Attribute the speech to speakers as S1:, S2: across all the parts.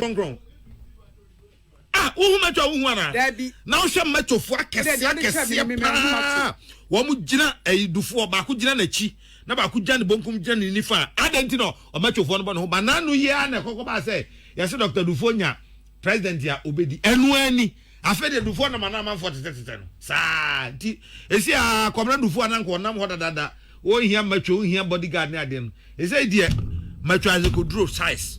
S1: konkron ah wo matwa wo ana na wo hwe matwofo akese wo mu gina dufo ba ko gina na chi na ba ko gina ne bonkum gina ne nifa adenti no o matwofo no ba no ba nanu ye na kokko ba say yes Dr. Dufo nya president ya obedi enu ani afede Dufo na manama 40 no sa ti esi a komra Dufo na nko nam hoda dada wo hia matwo wo hia bodyguard ne ade no esi die matwo az ko draw size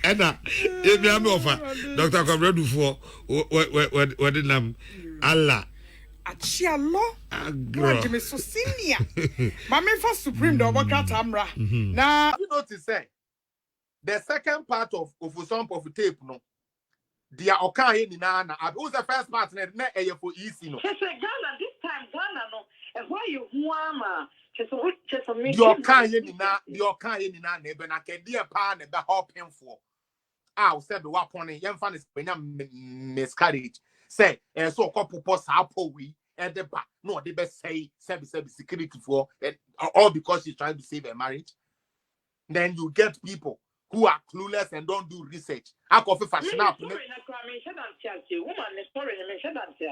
S1: Ena ebi am offer Dr. Komra Dufo what the name Allah
S2: Achialo Jimmy so senior Mama for supreme the Tamra now
S3: you notice say the second part of some of the tape no dia okan he ni na who's the first part na eye for easy no
S4: Ghana this time Ghana no and why you who am just me
S3: the okan he ni na ebe na kedia pa na be helping for we said the wapon yem fa ne miscarriage say so couple sa we and the back no they best say service security for all because she's trying to save her marriage. Then you get people who are clueless and don't do research. I coffee fashion up.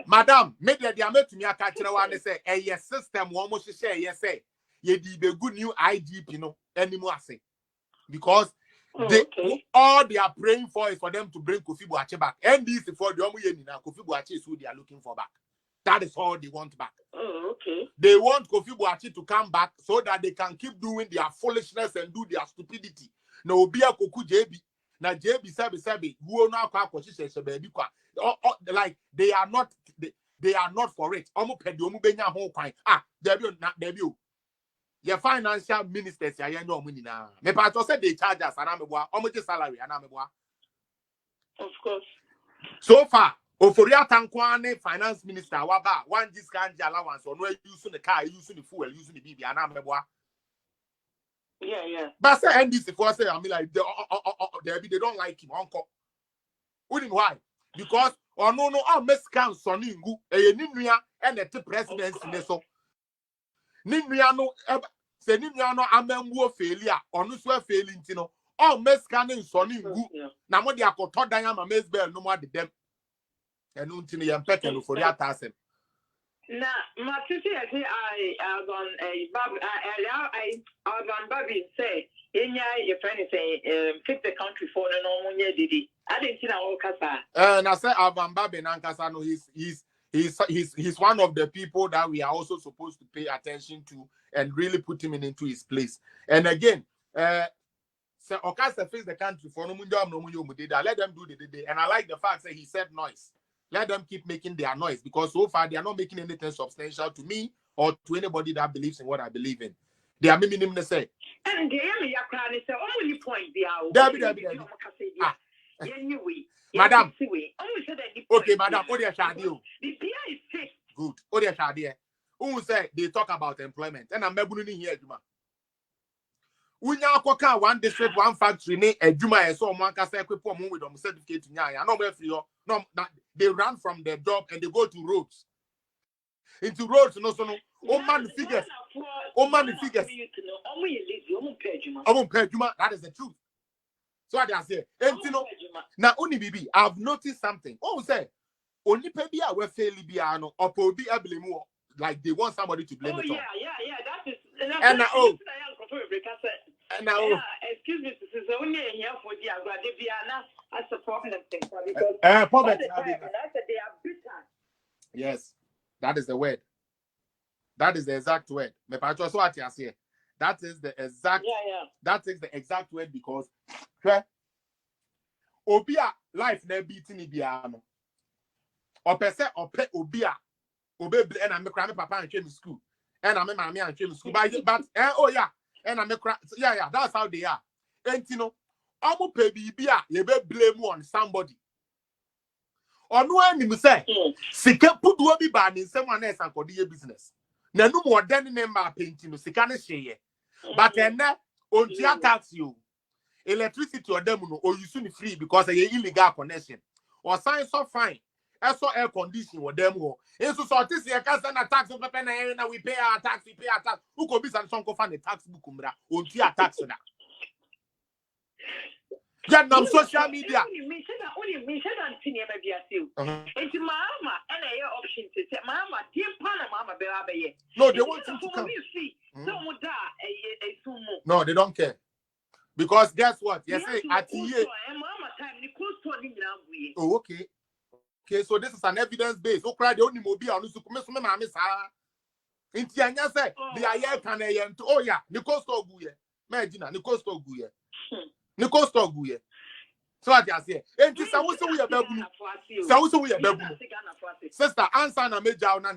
S3: Madam, maybe they are met to me a catcher one say a yes system almost say yes say ye be good new IGP you know anymore say because all they are praying for is for them to bring Kofi Boakye back. And this for the Kofi Boakye is who they are looking for back. That is all they want back.
S4: Oh, okay.
S3: They want Kofi Boakye to come back so that they can keep doing their foolishness and do their stupidity. No, be a Koku JB. Now JB sabi who now like they are not for it. Debut. Your financial ministers ya no money na. Me pa to say they charge us and I'm salary and
S4: of course.
S3: So far, Oforia Tankwane finance minister waba one discount allowance on where using the car, using the fuel, using the BB and
S4: Yeah.
S3: But say NDC for say I mean like they don't like him uncle. Why? Because no Mexican soningu ninua and the presidency so. Ninua no say ninua no amemwo failure onu so failing tino all Mexican soningu na mo de akoto dan ama Mesbel no mo de dem. And until you unpack and for that person.
S4: Now, my sister, I Babi say, your friend say, pick the country for the normal year, did he? I didn't see all Casa.
S3: And I said, Alvan Babi Nankasano, he's one of the people that we are also supposed to pay attention to and really put him into his place. And again, so Okasa face the country for no let them do the day. And I like the fact that he said noise. Let them keep making their noise because so far they are not making anything substantial to me or to anybody that believes in what I believe in. They are making him to say.
S4: And the enemy say only point
S3: Madam. Okay, madam. What they shall do?
S4: The PR is fixed.
S3: Good. What they shall do? Who say they talk about employment? And I'm not here, Juma. Unya one district, one factory, a Juma, so one can say, with them certificate to Nya. I know where you no, they run from their job and they go to roads. Into roads, no, so no. Oh man, figures. That is the truth. So I say, and you know, now only BB, I've noticed something. Oh, say, only maybe I will fail Libiano or probably I blame more. Like they want somebody to blame it on.
S4: Yeah. That is.
S3: And now,
S4: excuse me, this is only here for the Agradibiana as a problem thing.
S3: Poverty.
S4: They are bitter.
S3: Yes, that is the word. That is the exact word. That is the exact. That is the exact word because Obia life never beating Ibiano. Or per se or pe Obia Obe and I'm a papa and came to school. And I'm a mammy and came to school. But oh yeah. And I'm a that's how they are. And you know, I'm pay bibia, you be blame on somebody. Or no one say, Sika put will be bad in someone else and for the business. No more than member painting, Sikana share. But then on tax you electricity or them or you soon free because of your illegal connection. Or sign so fine. I saw air condition with them. And so this year, tax of and we pay our tax, Who could be some fan the tax book, until tax. Yeah, now social media.
S4: Me said Anthony Mabiasu. It's Mama and a option to say, Mama, dear Mama Berabe.
S3: No, they want to come. No, they don't care. Because guess what? Yes, at the Oh, okay. Okay, so this is an evidence base. So cry the only mobile on the Intianya say the ayer can oh yeah, Nicole Stoguye. Medina, Nicole Stoguye. Nicole Stoguye. So I just say, and this I was we are babu. So we are babu. Sister, answer na major na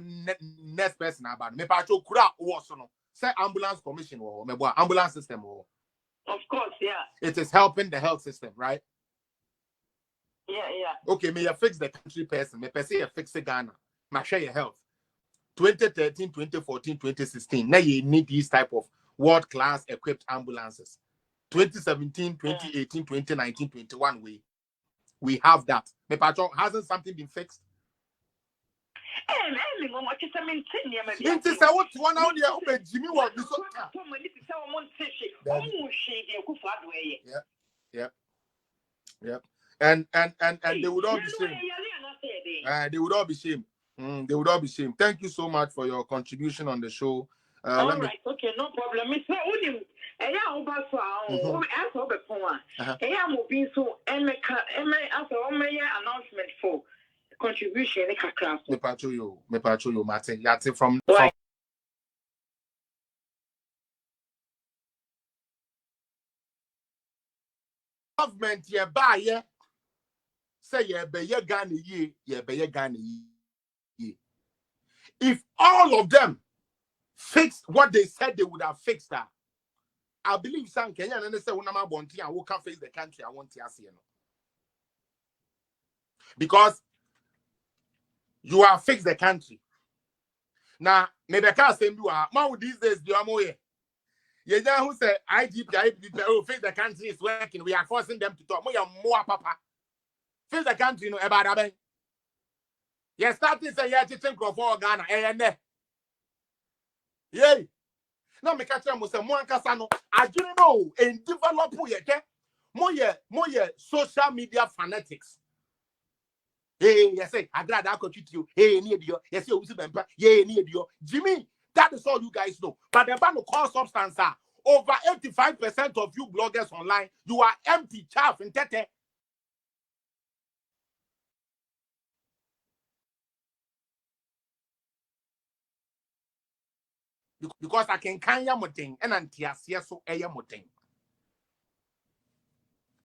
S3: next person about me pacho kura was no. Say ambulance commission or me ambulance system or.
S4: Of course, yeah.
S3: It is helping the health system, right?
S4: Yeah.
S3: Okay, may you fix the country person. May per se you fix the Ghana. May share your health. 2013, 2014, 2016. Now you need these type of world-class equipped ambulances. 2017, 2018, 2019, 21 we have that. May patrol hasn't something been fixed? One out there, Jimmy was Yep. And they would all be shamed. They would all be shamed. They would all be shamed. Thank you so much for your contribution on the show.
S4: All right, okay, no problem. Mr. Unim, announcement for contribution.
S3: Me patrol you, Martin. Yati from government ye buy ye say ye be ye Ghana ye be ye Ghana ye. If all of them fixed what they said they would have fixed that, I believe some Kenya and they say unama bonti and who can face the country I want to see. Because you have fixed the country. Now, maybe I can't say you are more these days the amoye. You know who said IGP fix the country is working. We are forcing them to talk. More papa. Fix the country, no about that. You started say yeah, teaching for Ghana. Yay. Now me catch them say more kasano. I don't know and develop more social media fanatics. Hey, yes, I glad I could you. Hey, near you. Yes, you bempa. Yeah, near you. Jimmy, that is all you guys know. But the ban of call substance are over 85% of you bloggers online. You are empty chaff and tete. Because I can kanya moting and antiasia so moting.